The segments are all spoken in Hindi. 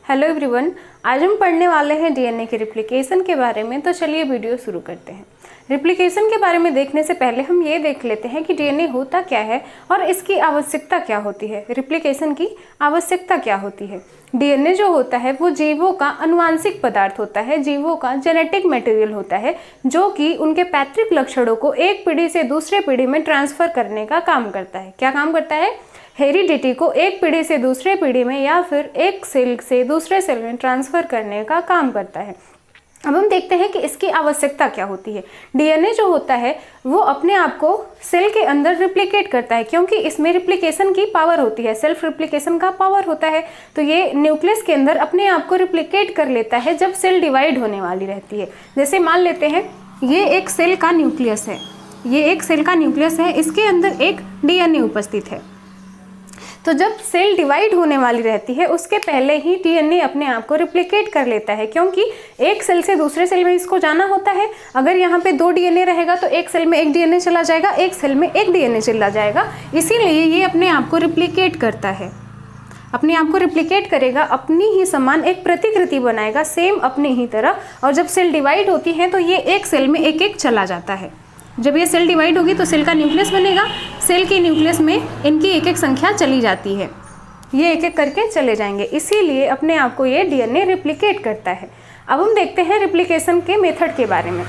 हेलो एवरीवन, आज हम पढ़ने वाले हैं डीएनए के रिप्लिकेशन के बारे में। तो चलिए वीडियो शुरू करते हैं। रिप्लिकेशन के बारे में देखने से पहले हम ये देख लेते हैं कि डीएनए होता क्या है और इसकी आवश्यकता क्या होती है। रिप्लिकेशन की आवश्यकता क्या होती है? डीएनए जो होता है वो जीवों का आनुवांशिक पदार्थ होता है, जीवों का जेनेटिक मटेरियल होता है, जो कि उनके पैतृक लक्षणों को एक पीढ़ी से दूसरे पीढ़ी में ट्रांसफर करने का काम करता है। क्या काम करता है? हेरिडिटी को एक पीढ़ी से दूसरे पीढ़ी में या फिर एक सेल से दूसरे सेल में ट्रांसफर करने का काम करता है। अब हम देखते हैं कि इसकी आवश्यकता क्या होती है। डीएनए जो होता है वो अपने आप को सेल के अंदर रिप्लिकेट करता है, क्योंकि इसमें रिप्लिकेशन की पावर होती है, सेल्फ रिप्लिकेशन का पावर होता है। तो ये न्यूक्लियस के अंदर अपने आप को रिप्लिकेट कर लेता है जब सेल डिवाइड होने वाली रहती है। जैसे मान लेते हैं ये एक सेल का न्यूक्लियस है, ये एक सेल का न्यूक्लियस है, इसके अंदर एक डीएनए उपस्थित है। तो जब सेल डिवाइड होने वाली रहती है उसके पहले ही डीएनए अपने आप को रिप्लिकेट कर लेता है, क्योंकि एक सेल से दूसरे सेल में इसको जाना होता है। अगर यहाँ पे 2 डीएनए रहेगा तो एक सेल में एक डीएनए चला जाएगा, एक सेल में एक डीएनए चला जाएगा। इसीलिए ये अपने आप को रिप्लिकेट करता है, अपने आप को रिप्लिकेट करेगा, अपनी ही समान एक प्रतिकृति बनाएगा, सेम अपनी ही तरह। और जब सेल डिवाइड होती है तो ये एक सेल में एक एक चला जाता है। जब ये सेल डिवाइड होगी तो सेल का न्यूक्लियस बनेगा, सेल के न्यूक्लियस में इनकी एक एक संख्या चली जाती है, ये एक एक करके चले जाएंगे। इसीलिए अपने आप को ये डीएनए रिप्लिकेट करता है। अब हम देखते हैं रिप्लिकेशन के मेथड के बारे में।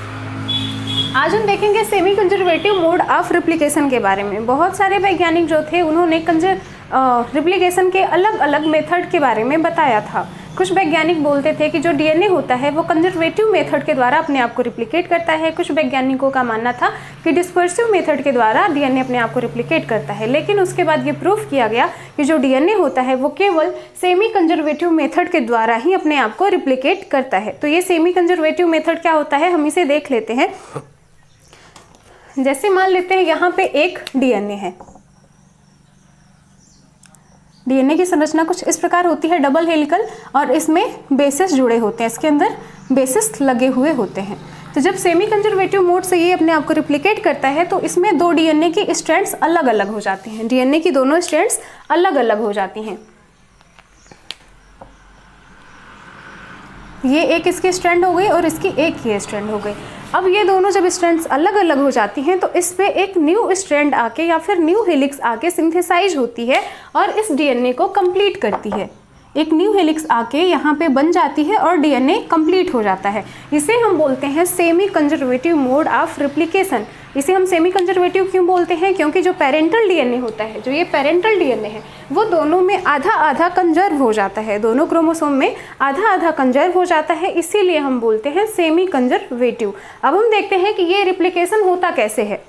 आज हम देखेंगे semi conservative mode of replication के बारे में। बहुत सारे वैज्ञानिक जो थे उन्होंने रिप्लिकेशन के अलग अलग मेथड के बारे में बताया था। कुछ वैज्ञानिक बोलते थे कि जो डीएनए होता है वो कंजर्वेटिव मेथड के द्वारा अपने आप को रिप्लिकेट करता है। कुछ वैज्ञानिकों का मानना था कि डिस्पर्सिव मेथड के द्वारा डीएनए अपने आप को रिप्लिकेट करता है। लेकिन उसके बाद ये प्रूफ किया गया कि जो डीएनए होता है वो केवल सेमी कंजर्वेटिव मेथड के द्वारा ही अपने आप को रिप्लिकेट करता है। तो ये सेमी कंजर्वेटिव मेथड क्या होता है, हम इसे देख लेते हैं। जैसे मान लेते हैं यहाँ पे एक डीएनए है। डीएनए की संरचना कुछ इस प्रकार होती है, डबल हेलिकल, और इसमें बेसेस जुड़े होते हैं, इसके अंदर बेसेस लगे हुए होते हैं। तो जब सेमी कंजर्वेटिव मोड से ये अपने आप को रिप्लिकेट करता है तो इसमें 2 डीएनए की स्ट्रैंड्स अलग अलग हो जाती हैं। डीएनए की दोनों स्ट्रैंड्स अलग अलग हो जाती हैं। ये एक इसकी स्ट्रैंड हो गई और इसकी एक ये स्ट्रैंड हो गई। अब ये दोनों जब स्ट्रैंड्स अलग अलग हो जाती हैं तो इस पे एक न्यू स्ट्रैंड आके या फिर न्यू हेलिक्स आके सिंथेसाइज होती है और इस डीएनए को कंप्लीट करती है। एक न्यू हेलिक्स आके यहाँ पे बन जाती है और डीएनए कंप्लीट हो जाता है। इसे हम बोलते हैं semi conservative mode of replication. इसे हम सेमी कंजर्वेटिव क्यों बोलते हैं? क्योंकि जो पेरेंटल डीएनए होता है, जो ये पेरेंटल डीएनए है, वो दोनों में आधा आधा कंजर्व हो जाता है, दोनों क्रोमोसोम में आधा आधा कंजर्व हो जाता है। इसीलिए हम बोलते हैं सेमी कंजर्वेटिव। अब हम देखते हैं कि ये रिप्लिकेशन होता कैसे है,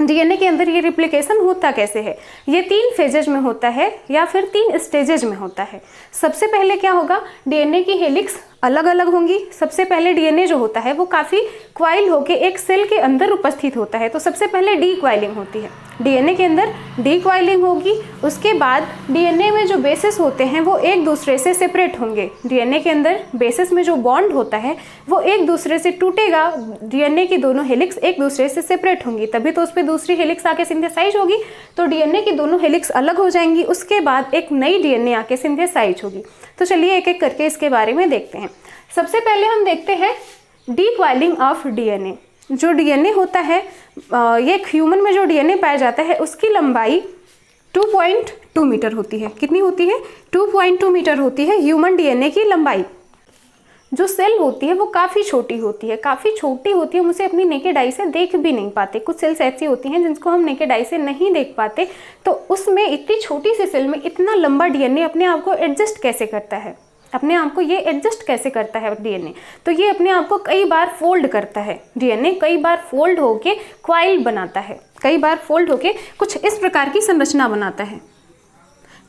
डीएनए के अंदर ये रिप्लिकेशन होता कैसे है। ये 3 फेजेज में होता है या फिर 3 स्टेजेज में होता है। सबसे पहले क्या होगा, डीएनए की हेलिक्स अलग अलग होंगी। सबसे पहले डीएनए जो होता है वो काफ़ी क्वाइल होके एक सेल के अंदर उपस्थित होता है। तो सबसे पहले डी क्वाइलिंग होती है, डीएनए के अंदर डी क्वाइलिंग होगी। उसके बाद डीएनए में जो बेसिस होते हैं वो एक दूसरे से सेपरेट होंगे। डीएनए के अंदर बेसिस में जो बॉन्ड होता है वो एक दूसरे से टूटेगा। डीएनए की दोनों हेलिक्स एक दूसरे से सेपरेट होंगी, तभी तो उस पर दूसरी हेलिक्स आके सिंथेसाइज होगी। तो डीएनए की दोनों हेलिक्स अलग हो जाएंगी, उसके बाद एक नई डीएनए आके सिंथेसाइज होगी। तो चलिए एक एक करके इसके बारे में देखते हैं। सबसे पहले हम देखते हैं डी क्वाइलिंग ऑफ डीएनए। जो डीएनए होता है, ये ह्यूमन में जो डीएनए पाया जाता है उसकी लंबाई 2.2 मीटर होती है। कितनी होती है? 2.2 मीटर होती है ह्यूमन डीएनए की लंबाई। जो सेल होती है वो काफ़ी छोटी होती है, काफ़ी छोटी होती है, हम उसे अपनी नेकेड आई से देख भी नहीं पाते। कुछ सेल्स ऐसी होती हैं जिनको हम नेकेड आई से नहीं देख पाते। तो उसमें इतनी छोटी सी सेल में इतना लंबा डीएनए अपने आप को एडजस्ट कैसे करता है, अपने आप को ये एडजस्ट कैसे करता है डीएनए? तो ये अपने आप को कई बार फोल्ड करता है। डीएनए कई बार फोल्ड होके क्वाइल बनाता है, कई बार फोल्ड होके कुछ इस प्रकार की संरचना बनाता है।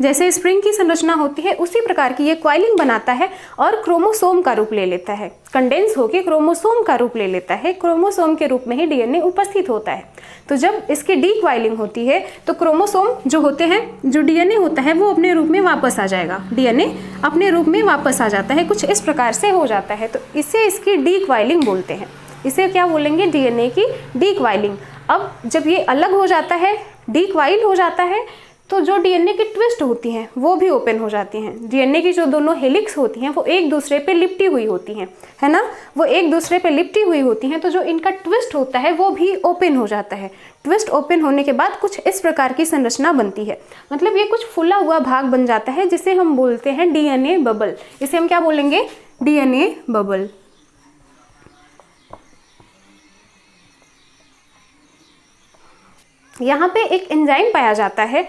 जैसे स्प्रिंग की संरचना होती है उसी प्रकार की ये क्वाइलिंग बनाता है और क्रोमोसोम का रूप ले लेता है, कंडेंस होकर क्रोमोसोम का रूप ले लेता है। क्रोमोसोम के रूप में ही डीएनए उपस्थित होता है। तो जब इसकी डी क्वाइलिंग होती है तो क्रोमोसोम जो होते हैं, जो डीएनए होता है वो अपने रूप में वापस आ जाएगा, डीएनए अपने रूप में वापस आ जाता है, कुछ इस प्रकार से हो जाता है। तो इसे इसकी डी क्वाइलिंग बोलते हैं। इसे क्या बोलेंगे? डीएनए की डी क्वाइलिंग। अब जब ये अलग हो जाता है, डी क्वाइल हो जाता है, तो जो डीएनए की ट्विस्ट होती हैं वो भी ओपन हो जाती हैं। डीएनए की जो दोनों हेलिक्स होती हैं वो एक दूसरे पे लिपटी हुई होती हैं, है ना, वो एक दूसरे पे लिपटी हुई होती हैं, तो जो इनका ट्विस्ट होता है वो भी ओपन हो जाता है। ट्विस्ट ओपन होने के बाद कुछ इस प्रकार की संरचना बनती है, मतलब ये कुछ फुला हुआ भाग बन जाता है जिसे हम बोलते हैं डीएनए बबल। इसे हम क्या बोलेंगे? DNA bubble. यहाँ पे एक एंजाइम पाया जाता है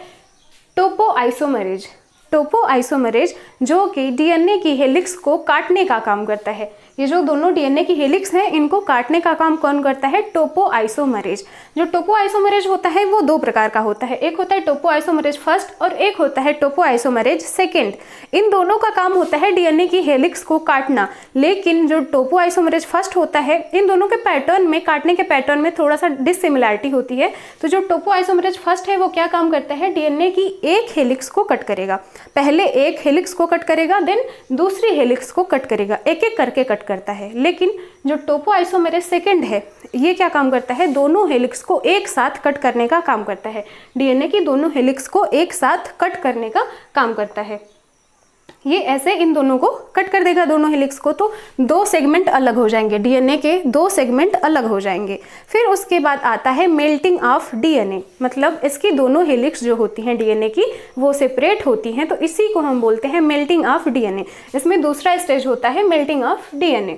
टोपोआइसोमरेज। टोपोआइसोमरेज जो कि डीएनए की हेलिक्स को काटने का काम करता है। ये जो दोनों डीएनए की हेलिक्स हैं इनको काटने का काम कौन करता है? टोपोआइसोमरेज। जो टोपोआइसोमरेज होता है वो दो प्रकार का होता है, एक होता है टोपोआइसोमरेज फर्स्ट और एक होता है टोपोआइसोमरेज सेकेंड। इन दोनों का काम होता है डीएनए की हेलिक्स को काटना, लेकिन जो टोपोआइसोमरेज फर्स्ट होता है इन दोनों के पैटर्न में, काटने के पैटर्न में थोड़ा सा डिसिमिलैरिटी होती है। तो जो टोपोआइसोमरेज फर्स्ट है वो क्या काम करता है? डीएनए की एक हेलिक्स को कट करेगा, पहले एक हेलिक्स को कट करेगा, देन दूसरी हेलिक्स को कट करेगा, एक एक करके कट करता है। लेकिन जो टोपोआइसोमरेज सेकेंड है ये क्या काम करता है? दोनों हेलिक्स को एक साथ कट करने का काम करता है। डीएनए की दोनों हेलिक्स को एक साथ कट करने का काम करता है। ये ऐसे इन दोनों को कट कर देगा, दोनों हेलिक्स को, तो दो सेगमेंट अलग हो जाएंगे, डीएनए के दो सेगमेंट अलग हो जाएंगे। फिर उसके बाद आता है मेल्टिंग ऑफ डीएनए, मतलब इसकी दोनों हेलिक्स जो होती हैं डीएनए की वो सेपरेट होती हैं, तो इसी को हम बोलते हैं मेल्टिंग ऑफ डीएनए। इसमें दूसरा स्टेज होता है मेल्टिंग ऑफ डीएनए।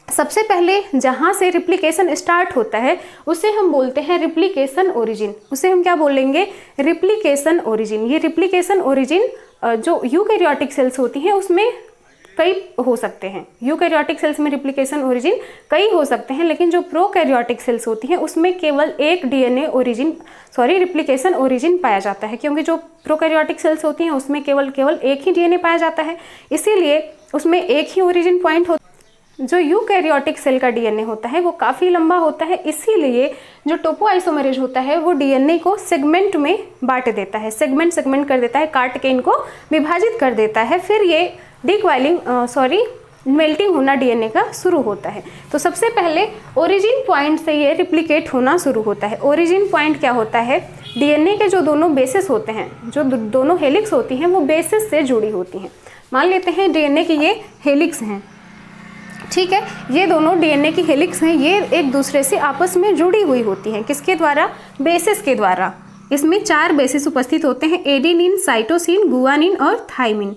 सबसे पहले जहाँ से रिप्लिकेशन स्टार्ट होता है उसे हम बोलते हैं रिप्लिकेशन ओरिजिन। उसे हम क्या बोलेंगे? Replication origin. ये रिप्लिकेशन ओरिजिन जो यूकैरियोटिक सेल्स होती हैं उसमें कई हो सकते हैं। यूकैरियोटिक सेल्स में रिप्लिकेशन ओरिजिन कई हो सकते हैं, लेकिन जो प्रोकैरियोटिक सेल्स होती हैं उसमें केवल एक डीएनए ओरिजिन रिप्लिकेशन ओरिजिन पाया जाता है, क्योंकि जो प्रोकैरियोटिक सेल्स होती हैं उसमें केवल एक ही डीएनए पाया जाता है, इसीलिए उसमें एक ही ओरिजिन पॉइंट होता है। जो यूकैरियोटिक सेल का डीएनए होता है वो काफ़ी लंबा होता है, इसीलिए जो टोपोआइसोमरेज होता है वो डीएनए को सेगमेंट में बांट देता है, सेगमेंट कर देता है, काट के इनको विभाजित कर देता है। फिर ये मेल्टिंग होना डीएनए का शुरू होता है। तो सबसे पहले ओरिजिन पॉइंट से ये रिप्लिकेट होना शुरू होता है। ओरिजिन पॉइंट क्या होता है? डीएनए के जो दोनों बेसिस होते हैं, जो दोनों हेलिक्स होती हैं वो बेसिस से जुड़ी होती हैं। मान लेते हैं डीएनए की ये हेलिक्स हैं, ठीक है, ये दोनों डीएनए की हेलिक्स हैं, ये एक दूसरे से आपस में जुड़ी हुई होती हैं। किसके द्वारा? बेसिस के द्वारा। इसमें 4 बेसिस उपस्थित होते हैं, एडेनिन, साइटोसिन, गुआनिन और थाइमिन।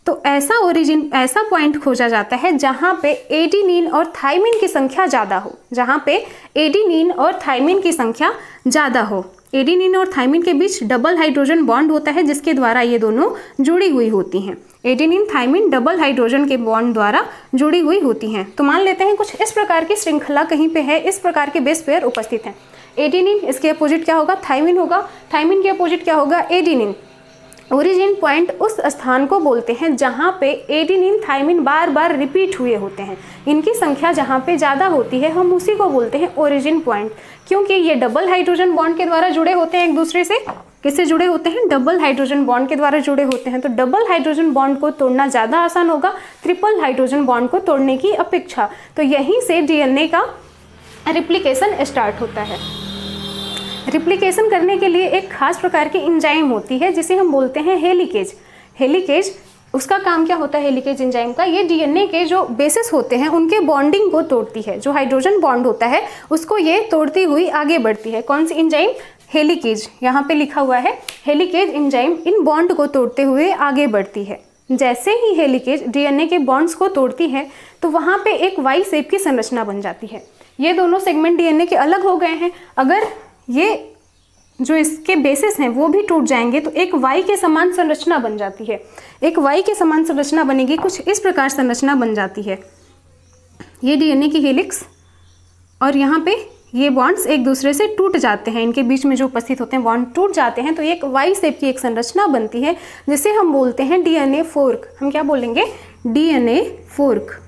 तो ऐसा पॉइंट खोजा जाता है जहाँ पे एडेनिन और थाइमिन की संख्या ज़्यादा हो, जहाँ पे एडेनिन और थाइमिन की संख्या ज़्यादा हो। एडेनिन और थाइमिन के बीच डबल हाइड्रोजन बॉन्ड होता है जिसके द्वारा ये दोनों जुड़ी हुई होती हैं। एडेनिन थाइमिन डबल हाइड्रोजन के बॉन्ड द्वारा जुड़ी हुई होती हैं। तो मान लेते हैं कुछ इस प्रकार की श्रृंखला कहीं पे है, इस प्रकार के बेस पेयर उपस्थित हैं। एडेनिन, इसके अपोजिट क्या होगा? थाइमिन होगा, थाइमिन के अपोजिट क्या होगा? एडेनिन। ओरिजिन पॉइंट उस स्थान को बोलते हैं जहाँ पे एडेनिन थाइमिन बार बार रिपीट हुए होते हैं, इनकी संख्या जहाँ पे ज़्यादा होती है हम उसी को बोलते हैं ओरिजिन पॉइंट। क्योंकि ये डबल हाइड्रोजन बॉन्ड के द्वारा जुड़े होते हैं एक दूसरे से। किससे जुड़े होते हैं? डबल हाइड्रोजन बॉन्ड के द्वारा जुड़े होते हैं। तो डबल हाइड्रोजन बॉन्ड को तोड़ना ज़्यादा आसान होगा ट्रिपल हाइड्रोजन बॉन्ड को तोड़ने की अपेक्षा। तो यहीं से डीएनए का रिप्लिकेशन स्टार्ट होता है। रिप्लिकेशन करने के लिए एक खास प्रकार की एंजाइम होती है जिसे हम बोलते हैं हेलिकेज। हेलिकेज, उसका काम क्या होता है हेलिकेज एंजाइम का? ये डीएनए के जो बेसिस होते हैं उनके बॉन्डिंग को तोड़ती है। जो हाइड्रोजन बॉन्ड होता है उसको ये तोड़ती हुई आगे बढ़ती है। कौन सी एंजाइम? हेलिकेज। यहाँ पे लिखा हुआ है हेलिकेज एंजाइम इन बॉन्ड को तोड़ते हुए आगे बढ़ती है। जैसे ही हेलिकेज डीएनए के बॉन्ड्स को तोड़ती है तो वहाँ पे एक वाई शेप की संरचना बन जाती है। ये दोनों सेगमेंट डीएनए के अलग हो गए हैं, अगर ये जो इसके बेसिस हैं वो भी टूट जाएंगे तो एक वाई के समान संरचना बन जाती है। एक वाई के समान संरचना बनेगी, कुछ इस प्रकार संरचना बन जाती है। ये डीएनए की हेलिक्स और यहाँ पे ये बॉन्ड्स एक दूसरे से टूट जाते हैं, इनके बीच में जो उपस्थित होते हैं बॉन्ड टूट जाते हैं, तो एक वाई शेप की एक संरचना बनती है जिसे हम बोलते हैं डीएनए फोर्क। हम क्या बोलेंगे? DNA fork.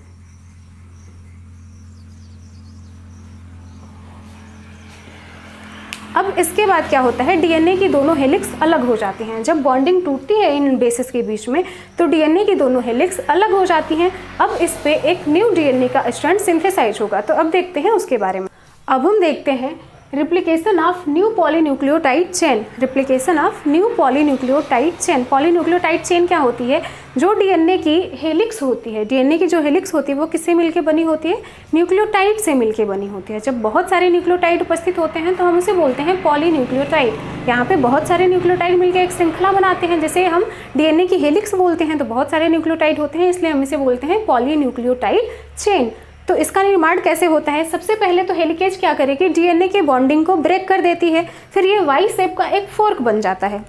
अब इसके बाद क्या होता है? डीएनए की दोनों हेलिक्स अलग हो जाती हैं। जब बॉन्डिंग टूटती है इन बेसिस के बीच में तो डीएनए की दोनों हेलिक्स अलग हो जाती हैं। अब इस पे एक न्यू डीएनए का स्ट्रैंड सिंथेसाइज होगा। तो अब देखते हैं उसके बारे में। अब हम देखते हैं replication of new polynucleotide chain, replication of new polynucleotide chain. Polynucleotide chain क्या होती है? जो डीएनए की हेलिक्स होती है, डीएनए की जो हेलिक्स होती है वो किससे मिलके बनी होती है? न्यूक्लियोटाइड से मिलके बनी होती है। जब बहुत सारे न्यूक्लियोटाइड उपस्थित होते हैं तो हम उसे बोलते हैं पॉलीन्यूक्लियोटाइड। यहाँ पे बहुत सारे न्यूक्लियोटाइड मिलकर एक श्रृंखला बनाते हैं, जैसे हम डीएनए की हेलिक्स बोलते हैं तो बहुत सारे न्यूक्लियोटाइड होते हैं, इसलिए हम इसे बोलते हैं पॉलीन्यूक्लियोटाइड चेन। तो इसका निर्माण कैसे होता है? सबसे पहले तो हेलिकेज क्या करेगी? डीएनए के बॉन्डिंग को ब्रेक कर देती है, फिर ये वाई शेप का एक फोर्क बन जाता है,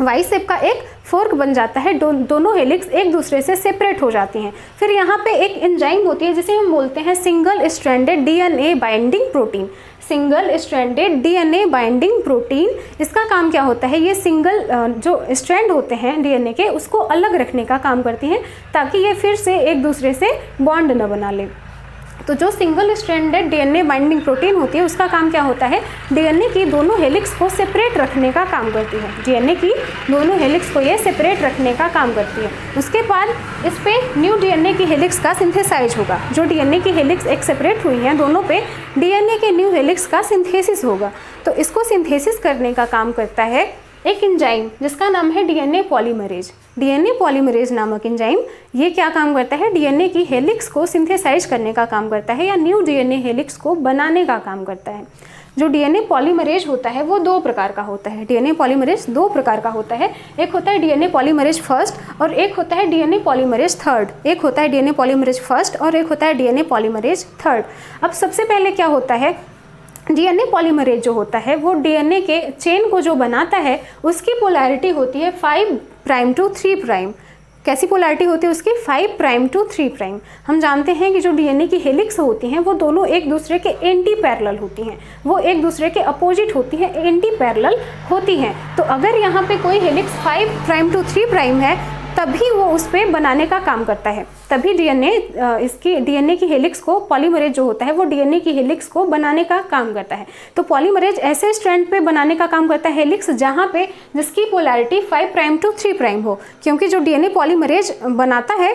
वाई शेप का एक फोर्क बन जाता है, दोनों हेलिक्स एक दूसरे से सेपरेट हो जाती हैं। फिर यहाँ पे एक एंजाइम होती है जिसे हम बोलते हैं single stranded DNA binding protein. Single stranded DNA binding protein, इसका काम क्या होता है? ये सिंगल जो स्ट्रैंड होते हैं डीएनए के उसको अलग रखने का काम करती हैं ताकि ये फिर से एक दूसरे से बॉन्ड न बना ले। तो जो single stranded DNA binding protein होती है उसका काम क्या होता है? डीएनए की दोनों हेलिक्स को सेपरेट रखने का काम करती है, डीएनए की दोनों हेलिक्स को ये सेपरेट रखने का काम करती है। उसके बाद इस पे न्यू डीएनए की हेलिक्स का सिंथेसाइज होगा। जो डीएनए की हेलिक्स एक सेपरेट हुई हैं दोनों पे डीएनए के न्यू हेलिक्स का सिंथेसिस होगा। तो इसको सिंथेसिस करने का काम करता है एक एंजाइम जिसका नाम है डीएनए पॉलीमरेज। डीएनए पॉलीमरेज नामक एंजाइम ये क्या काम करता है? डीएनए की हेलिक्स को सिंथेसाइज करने का काम करता है या न्यू डीएनए हेलिक्स को बनाने का काम करता है। जो डीएनए पॉलीमरेज होता है वो दो प्रकार का होता है। डीएनए पॉलीमरेज दो प्रकार का होता है, एक होता है डीएनए पॉलीमरेज फर्स्ट और एक होता है डीएनए पॉलीमरेज थर्ड। एक होता है डीएनए पॉलीमरेज फर्स्ट और एक होता है डीएनए पॉलीमरेज थर्ड। अब सबसे पहले क्या होता है? डीएनए पॉलीमरेज जो होता है वो डीएनए के चेन को जो बनाता है उसकी पोलैरिटी होती है 5 प्राइम टू 3 प्राइम। कैसी पोलैरिटी होती है उसकी? 5 प्राइम टू 3 प्राइम। हम जानते हैं कि जो डीएनए की हेलिक्स होती हैं वो दोनों एक दूसरे के एंटी पैरेलल होती हैं, वो एक दूसरे के अपोजिट होती हैं, एंटी पैरेलल होती हैं। तो अगर यहाँ पे कोई हेलिक्स 5 प्राइम टू 3 प्राइम है तभी वो उस पर बनाने का काम करता है, तभी डीएनए की हेलिक्स को पॉलीमरेज जो होता है वो डीएनए की हेलिक्स को बनाने का काम करता है। तो पॉलीमरेज ऐसे स्ट्रैंड पे बनाने का काम करता है हेलिक्स जहाँ पे जिसकी पोलैरिटी 5 प्राइम टू 3 प्राइम हो, क्योंकि जो डीएनए पॉलीमरेज बनाता है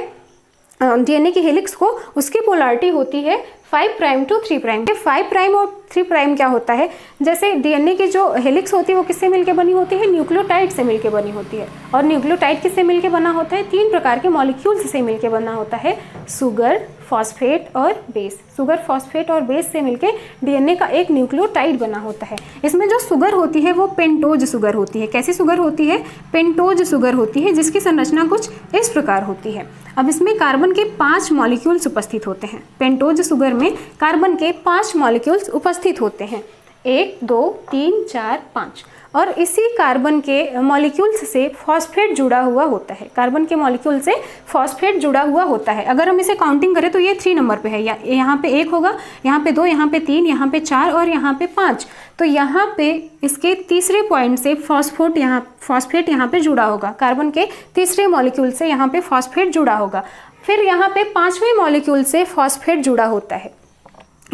डीएनए की हेलिक्स को उसकी पोलैरिटी होती है 5 प्राइम टू 3 प्राइम। 5 प्राइम और 3 प्राइम क्या होता है? जैसे डीएनए की जो हेलिक्स होती है वो किससे मिलके बनी होती है? न्यूक्लियोटाइड से मिलके बनी होती है। और न्यूक्लियोटाइड किससे मिलके बना होता है? 3 प्रकार के मॉलिक्यूल्स से मिलके बना होता है, शुगर, फॉस्फेट और बेस। शुगर, फॉस्फेट और बेस से मिलके डीएनए का एक न्यूक्लियोटाइड बना होता है। इसमें जो शुगर होती है वो पेंटोज शुगर होती है। कैसी शुगर होती है? पेंटोज शुगर होती है, जिसकी संरचना कुछ इस प्रकार होती है। अब इसमें कार्बन के 5 मॉलिक्यूल्स उपस्थित होते हैं। पेंटोज शुगर में कार्बन के 5 मॉलिक्यूल्स उपस्थित होते हैं, 1 2 3 4 5। और इसी कार्बन के मॉलिक्यूल्स से फॉस्फेट जुड़ा हुआ होता है। कार्बन के मॉलिक्यूल से फॉस्फेट जुड़ा हुआ होता है। अगर हम इसे काउंटिंग करें तो ये 3 नंबर पे है, यहाँ पे 1 होगा, यहाँ पे 2, यहाँ पे 3, यहाँ पे 4 और यहाँ पे 5। तो यहाँ पे इसके तीसरे पॉइंट से फॉस्फेट यहाँ पे जुड़ा होगा। कार्बन के तीसरे मॉलिक्यूल से यहाँ पे फॉस्फेट जुड़ा होगा। फिर यहाँ पे 5वें मॉलिक्यूल से फॉस्फेट जुड़ा होता है।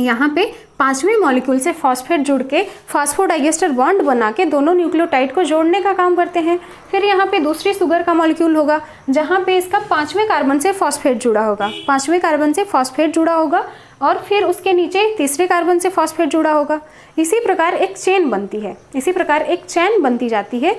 यहाँ पे 5वें मॉलिक्यूल से फॉस्फेट जुड़ के फॉस्फोडाइएस्टर बॉन्ड बना के दोनों न्यूक्लियोटाइड को जोड़ने का काम करते हैं। फिर यहाँ पे दूसरी शुगर का मॉलिक्यूल होगा जहाँ पे इसका 5वें कार्बन से फॉस्फेट जुड़ा होगा, 5वें कार्बन से फॉस्फेट जुड़ा होगा और फिर उसके नीचे तीसरे कार्बन से फॉस्फेट जुड़ा होगा। इसी प्रकार एक चेन बनती है, इसी प्रकार एक चेन बनती जाती है।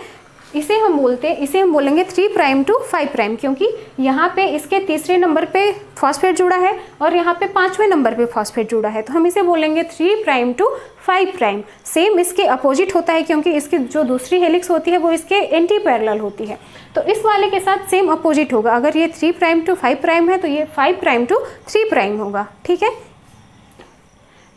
इसे हम बोलेंगे 3 प्राइम टू 5 प्राइम, क्योंकि यहाँ पे इसके तीसरे नंबर पे फॉस्फेट जुड़ा है और यहाँ पे 5वें नंबर पे फॉस्फेट जुड़ा है, तो हम इसे बोलेंगे 3 प्राइम टू 5 प्राइम। सेम इसके अपोजिट होता है क्योंकि इसकी जो दूसरी हेलिक्स होती है वो इसके एंटी पैरेलल होती है, तो इस वाले के साथ सेम अपोजिट होगा। अगर ये 3 प्राइम टू 5 प्राइम है तो ये 5 प्राइम टू 3 प्राइम होगा। ठीक है,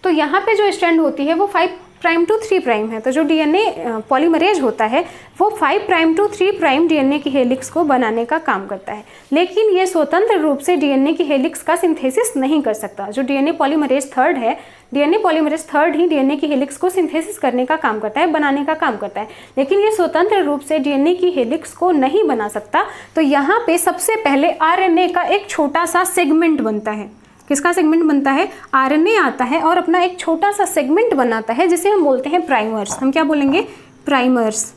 तो यहाँ पे जो स्ट्रैंड होती है वो 5 प्राइम टू 3 प्राइम है। तो जो डीएनए पॉलीमरेज होता है वो 5 प्राइम टू 3 प्राइम डीएनए की हेलिक्स को बनाने का काम करता है, लेकिन ये स्वतंत्र रूप से डीएनए की हेलिक्स का सिंथेसिस नहीं कर सकता। जो डीएनए पॉलीमरेज थर्ड है, डीएनए पॉलीमरेज थर्ड ही डीएनए की हेलिक्स को सिंथेसिस करने का काम करता है, बनाने का काम करता है, लेकिन ये स्वतंत्र रूप से डीएनए की हेलिक्स को नहीं बना सकता। तो यहाँ पे सबसे पहले आरएनए का एक छोटा सा सेगमेंट बनता है। किसका सेगमेंट बनता है? आरएनए आता है और अपना एक छोटा सा सेगमेंट बनाता है जिसे हम बोलते हैं प्राइमर्स। हम क्या बोलेंगे? प्राइमर्स।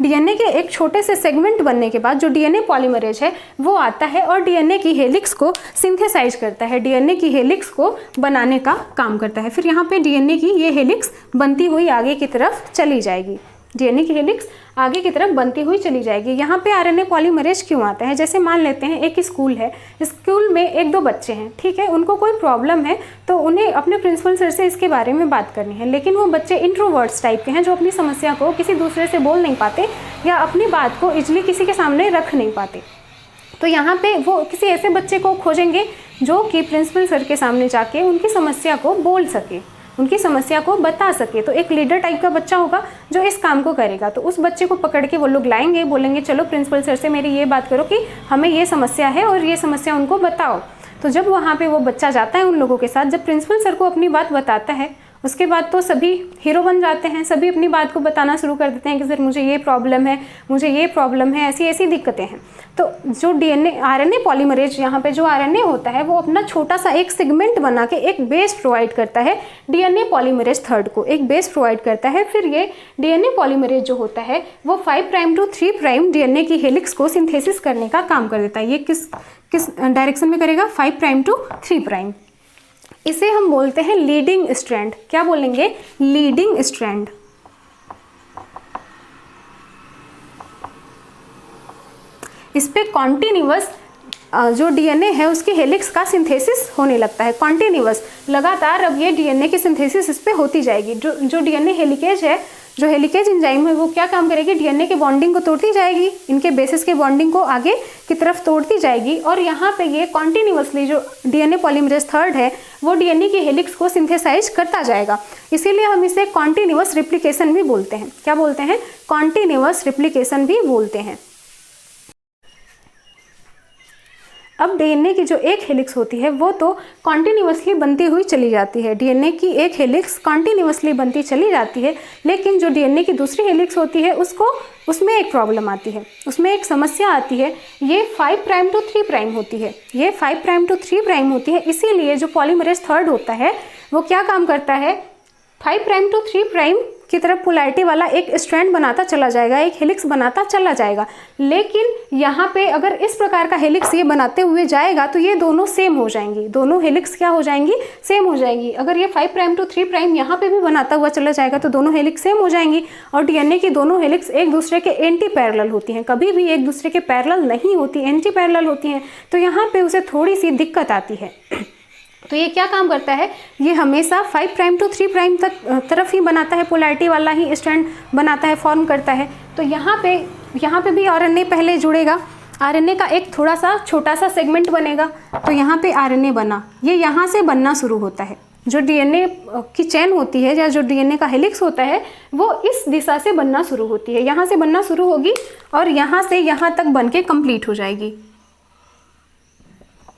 डीएनए के एक छोटे से सेगमेंट बनने के बाद जो डीएनए पॉलीमरेज है वो आता है और डीएनए की हेलिक्स को सिंथेसाइज करता है, डीएनए की हेलिक्स को बनाने का काम करता है। फिर यहाँ पे डीएनए की ये हेलिक्स बनती हुई आगे की तरफ चली जाएगी, डीएनए की हेलिक्स आगे की तरफ बनती हुई चली जाएगी। यहाँ पे आरएनए पॉलीमरेज क्यों आता है? जैसे मान लेते हैं एक स्कूल है, स्कूल में एक दो बच्चे हैं, ठीक है, उनको कोई प्रॉब्लम है तो उन्हें अपने प्रिंसिपल सर से इसके बारे में बात करनी है, लेकिन वो बच्चे इंट्रोवर्ट्स टाइप के हैं जो अपनी समस्या को किसी दूसरे से बोल नहीं पाते या अपनी बात को इजली किसी के सामने रख नहीं पाते। तो यहाँ पे वो किसी ऐसे बच्चे को खोजेंगे जो कि प्रिंसिपल सर के सामने जाके उनकी समस्या को बोल सके, उनकी समस्या को बता सके। तो एक लीडर टाइप का बच्चा होगा जो इस काम को करेगा। तो उस बच्चे को पकड़ के वो लोग लाएंगे, बोलेंगे चलो प्रिंसिपल सर से मेरी ये बात करो कि हमें ये समस्या है और ये समस्या उनको बताओ। तो जब वहाँ पे वो बच्चा जाता है उन लोगों के साथ, जब प्रिंसिपल सर को अपनी बात बताता है, उसके बाद तो सभी हीरो बन जाते हैं, सभी अपनी बात को बताना शुरू कर देते हैं कि सर मुझे ये प्रॉब्लम है, मुझे ये प्रॉब्लम है, ऐसी ऐसी दिक्कतें हैं। तो जो डीएनए आरएनए पॉलीमरेज यहाँ पे जो आरएनए होता है वो अपना छोटा सा एक सेगमेंट बना के एक बेस प्रोवाइड करता है डीएनए पॉलीमरेज थर्ड को, एक बेस प्रोवाइड करता है। फिर ये डीएनए पॉलीमरेज जो होता है वो 5 प्राइम टू 3 प्राइम डीएनए की हेलिक्स को सिंथेसिस करने का काम कर देता है। ये किस डायरेक्शन में करेगा? 5 प्राइम टू 3 प्राइम। इसे हम बोलते हैं लीडिंग स्ट्रैंड। क्या बोलेंगे? Leading strand. इस पे कॉन्टिन्यूअस जो डीएनए है उसकी हेलिक्स का सिंथेसिस होने लगता है, कॉन्टिन्यूअस लगातार। अब ये डीएनए की सिंथेसिस इस पे होती जाएगी। जो डीएनए हेलिकेज है, जो हेलिकेज एंजाइम है वो क्या काम करेगी? डीएनए के बॉन्डिंग को तोड़ती जाएगी, इनके बेसिस के बॉन्डिंग को आगे की तरफ तोड़ती जाएगी और यहाँ पे ये कॉन्टिन्यूअसली जो डीएनए पॉलीमरेज थर्ड है वो डीएनए की हेलिक्स को सिंथेसाइज करता जाएगा। इसीलिए हम इसे कॉन्टिन्यूअस रिप्लिकेशन भी बोलते हैं। क्या बोलते हैं? कॉन्टिन्यूअस रिप्लिकेशन भी बोलते हैं। अब डीएनए की जो एक हेलिक्स होती है वो तो कॉन्टिन्यूअसली बनती हुई चली जाती है, डीएनए की एक हेलिक्स कॉन्टिन्यूअसली बनती चली जाती है। लेकिन जो डीएनए की दूसरी हेलिक्स होती है उसमें एक प्रॉब्लम आती है, उसमें एक समस्या आती है। ये 5 प्राइम टू 3 प्राइम होती है, ये 5 प्राइम टू 3 प्राइम होती है। इसीलिए जो पॉलीमरेज थर्ड होता है वो क्या काम करता है? 5 प्राइम टू 3 प्राइम की तरफ पोलैरिटी वाला एक स्ट्रैंड बनाता चला जाएगा, एक हेलिक्स बनाता चला जाएगा। लेकिन यहाँ पे अगर इस प्रकार का हेलिक्स ये बनाते हुए जाएगा तो ये दोनों सेम हो जाएंगी, दोनों हेलिक्स क्या हो जाएंगी? सेम हो जाएंगी। अगर ये 5 प्राइम टू 3 प्राइम यहाँ पे भी बनाता हुआ चला जाएगा तो दोनों हेलिक्स सेम हो जाएंगी। और डीएनए की दोनों हेलिक्स एक दूसरे के एंटी पैरेलल होती हैं, कभी भी एक दूसरे के पैरेलल नहीं होती, एंटी पैरेलल होती हैं। तो यहाँ पे उसे थोड़ी सी दिक्कत आती है। तो ये क्या काम करता है? ये हमेशा 5 प्राइम टू 3 प्राइम तक तरफ ही बनाता है, पोलैरिटी वाला ही स्ट्रैंड बनाता है, फॉर्म करता है। तो यहाँ पे भी आरएनए पहले जुड़ेगा, आरएनए का एक थोड़ा सा छोटा सा सेगमेंट बनेगा। तो यहाँ पे आरएनए बना, ये यहाँ से बनना शुरू होता है। जो डीएनए की चेन होती है या जो डीएनए का हेलिक्स होता है वो इस दिशा से बनना शुरू होती है, यहाँ से बनना शुरू होगी और यहाँ से यहाँ तक बन के कंप्लीट हो जाएगी।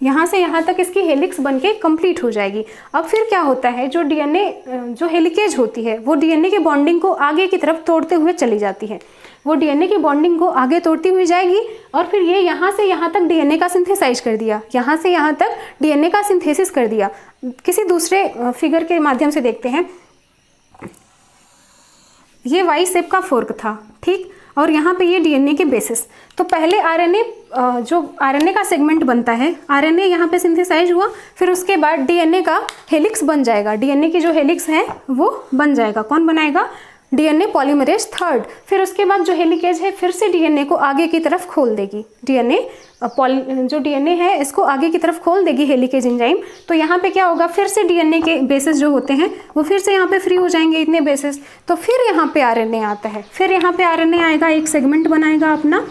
यहाँ से यहाँ तक इसकी हेलिक्स बनके कंप्लीट हो जाएगी। अब फिर क्या होता है? जो डीएनए जो हेलिकेज होती है वो डीएनए के बॉन्डिंग को आगे की तरफ तोड़ते हुए चली जाती है, वो डीएनए की बॉन्डिंग को आगे तोड़ती हुई जाएगी और फिर ये यहाँ से यहाँ तक डीएनए का सिंथेसाइज कर दिया, यहाँ से यहाँ तक डीएनए का सिंथेसिस कर दिया। किसी दूसरे फिगर के माध्यम से देखते हैं। ये वाई शेप का फोर्क था, ठीक, और यहाँ पे ये डीएनए के बेसिस। तो पहले आरएनए जो आरएनए का सेगमेंट बनता है, आरएनए यहाँ पे सिंथेसाइज हुआ, फिर उसके बाद डीएनए का हेलिक्स बन जाएगा, डीएनए की जो हेलिक्स है वो बन जाएगा। कौन बनाएगा? DNA polymerase third. फिर उसके बाद जो हेलिकेज है फिर से डीएनए को आगे की तरफ खोल देगी, जो डीएनए है इसको आगे की तरफ खोल देगी हेलिकेज एंजाइम। तो यहाँ पे क्या होगा? फिर से डीएनए के बेसिस जो होते हैं वो फिर से यहाँ पे फ्री हो जाएंगे, इतने बेसिस। तो फिर यहाँ पे आरएनए आता है, फिर यहाँ पे आरएनए आएगा, एक सेगमेंट बनाएगा अपना।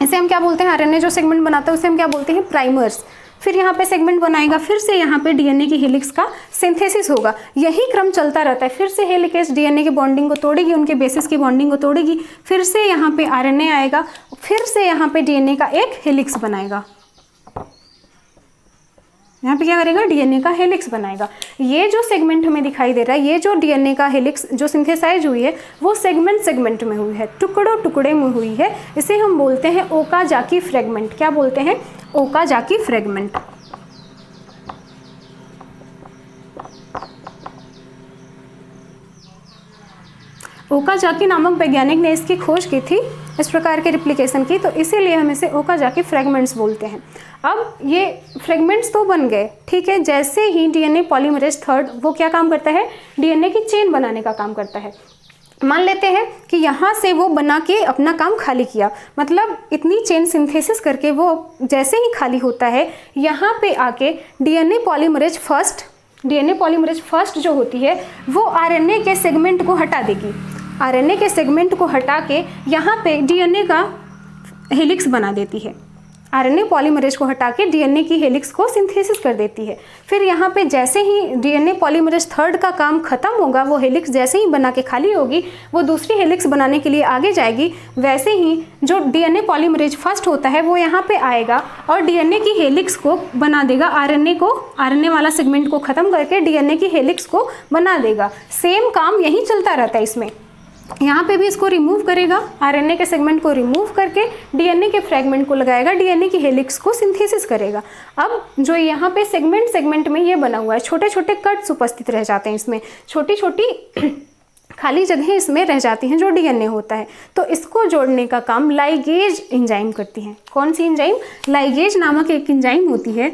इसे हम क्या बोलते हैं? आरएनए जो सेगमेंट बनाता है उसे हम क्या बोलते हैं? प्राइमर्स। फिर यहाँ पे सेगमेंट बनाएगा, फिर से यहाँ पे डीएनए की हेलिक्स का सिंथेसिस होगा। यही क्रम चलता रहता है। फिर से हेलिकेज डीएनए के बॉन्डिंग को तोड़ेगी, उनके बेसिस की बॉन्डिंग को तोड़ेगी, फिर से यहाँ पे आरएनए आएगा, फिर से यहाँ पे डीएनए का एक हेलिक्स बनाएगा। यहाँ पे क्या करेगा? डीएनए का हेलिक्स बनाएगा। ये जो सेगमेंट हमें दिखाई दे रहा है, ये जो डीएनए का हेलिक्स जो सिंथेसाइज हुई है वो सेगमेंट में हुई है, टुकड़े में हुई है। इसे हम बोलते हैं ओकाजाकी फ्रेगमेंट। क्या बोलते हैं? Okazaki fragment. ओकाजाकी नामक वैज्ञानिक ने इसकी खोज की थी, इस प्रकार के रिप्लिकेशन की, तो इसीलिए हम इसे ओकाजाकी फ्रेगमेंट्स बोलते हैं। अब ये फ्रेगमेंट्स तो बन गए, ठीक है। जैसे ही डीएनए पॉलीमरेज थर्ड वो क्या काम करता है, डीएनए की चेन बनाने का काम करता है। मान लेते हैं कि यहाँ से वो बना के अपना काम खाली किया, मतलब इतनी चेन सिंथेसिस करके वो जैसे ही खाली होता है, यहाँ पे आके डीएनए पॉलीमरेज फर्स्ट जो होती है वो आरएनए के सेगमेंट को हटा देगी। आरएनए के सेगमेंट को हटा के यहाँ पे डीएनए का हेलिक्स बना देती है। आरएनए पॉलीमरेज को हटा के डीएनए की हेलिक्स को सिंथेसिस कर देती है। फिर यहाँ पे जैसे ही डीएनए पॉलीमरेज थर्ड का काम खत्म होगा, वो हेलिक्स जैसे ही बना के खाली होगी, वो दूसरी हेलिक्स बनाने के लिए आगे जाएगी। वैसे ही जो डीएनए पॉलीमरेज फर्स्ट होता है वो यहाँ पे आएगा और डीएनए की हेलिक्स को बना देगा। आरएनए वाला सेगमेंट को खत्म करके डीएनए की हेलिक्स को बना देगा। सेम काम यही चलता रहता है इसमें। यहाँ पे भी इसको रिमूव करेगा, आरएनए के सेगमेंट को रिमूव करके डीएनए के फ्रेगमेंट को लगाएगा, डीएनए की हेलिक्स को सिंथेसिस करेगा। अब जो यहाँ पे सेगमेंट में ये बना हुआ है, छोटे छोटे कट्स उपस्थित रह जाते हैं, इसमें छोटी छोटी खाली जगहें इसमें रह जाती हैं जो डीएनए होता है। तो इसको जोड़ने का काम लाइगेज एंजाइम करती है। कौन सी एंजाइम? लाइगेज नामक एक एंजाइम होती है।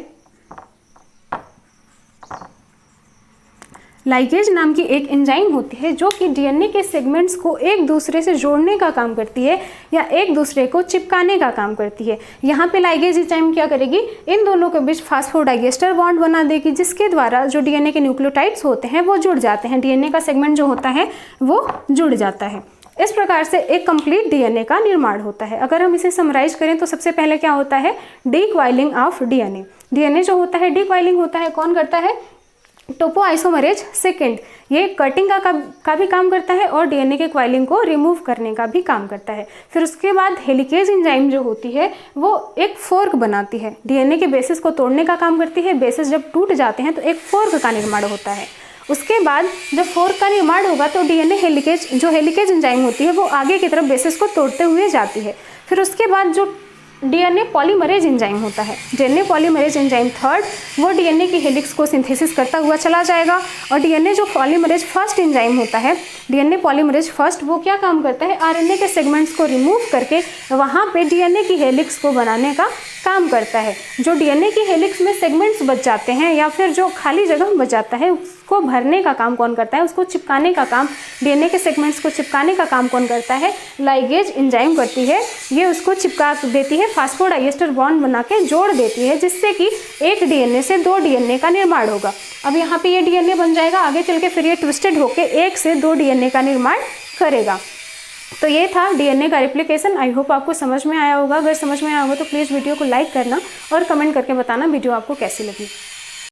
लाइगेज नाम की एक एंजाइम होती है जो कि डीएनए के सेगमेंट्स को एक दूसरे से जोड़ने का काम करती है या एक दूसरे को चिपकाने का काम करती है। यहाँ पे लाइगेज एंजाइम क्या करेगी, इन दोनों के बीच फास्फोडाइएस्टर बॉन्ड बना देगी, जिसके द्वारा जो डीएनए के न्यूक्लियोटाइड्स होते हैं वो जुड़ जाते हैं, डीएनए का सेगमेंट जो होता है वो जुड़ जाता है। इस प्रकार से एक कंप्लीट डीएनए का निर्माण होता है। अगर हम इसे समराइज करें तो सबसे पहले क्या होता है, डीक्वाइलिंग ऑफ डीएनए। डीएनए जो होता है डीक्वाइलिंग होता है, कौन करता है, टोपोआइसोमरेज सेकेंड। ये कटिंग का भी काम करता है और डीएनए के क्वाइलिंग को रिमूव करने का भी काम करता है। फिर उसके बाद हेलिकेज एंजाइम जो होती है वो एक फोर्क बनाती है, डीएनए के बेसिस को तोड़ने का काम करती है। बेसिस जब टूट जाते हैं तो एक फोर्क का निर्माण होता है। उसके बाद जब फोर्क का निर्माण होगा तो डीएनए हेलिकेज एंजाइम होती है वो आगे की तरफ बेसिस को तोड़ते हुए जाती है। फिर उसके बाद जो डीएनए पॉलीमरेज एंजाइम होता है, डीएनए पॉलीमरेज एंजाइम थर्ड, वो डीएनए की हेलिक्स को सिंथेसिस करता हुआ चला जाएगा। और डीएनए जो पॉलीमरेज फर्स्ट एंजाइम होता है, डीएनए पॉलीमरेज फर्स्ट, वो क्या काम करता है, आरएनए के सेगमेंट्स को रिमूव करके वहाँ पे डीएनए की हेलिक्स को बनाने का काम करता है। जो डीएनए की हेलिक्स में सेगमेंट्स बच जाते हैं या फिर जो खाली जगह बच जाता है उसको भरने का काम कौन करता है, उसको चिपकाने का काम, डीएनए के सेगमेंट्स को चिपकाने का काम कौन करता है, लाइगेज एंजाइम करती है। ये उसको चिपका देती है, फास्फोडाइएस्टर बॉन्ड बना के जोड़ देती है, जिससे कि एक डीएनए से दो डीएनए का निर्माण होगा। अब यहाँ पे ये डीएनए बन जाएगा, आगे चल के फिर ये ट्विस्टेड होके एक से दो डीएनए का निर्माण करेगा। तो ये था डीएनए का रेप्लिकेशन। आई होप आपको समझ में आया होगा। अगर समझ में आया होगा तो प्लीज़ वीडियो को लाइक करना और कमेंट करके बताना वीडियो आपको कैसी लगी।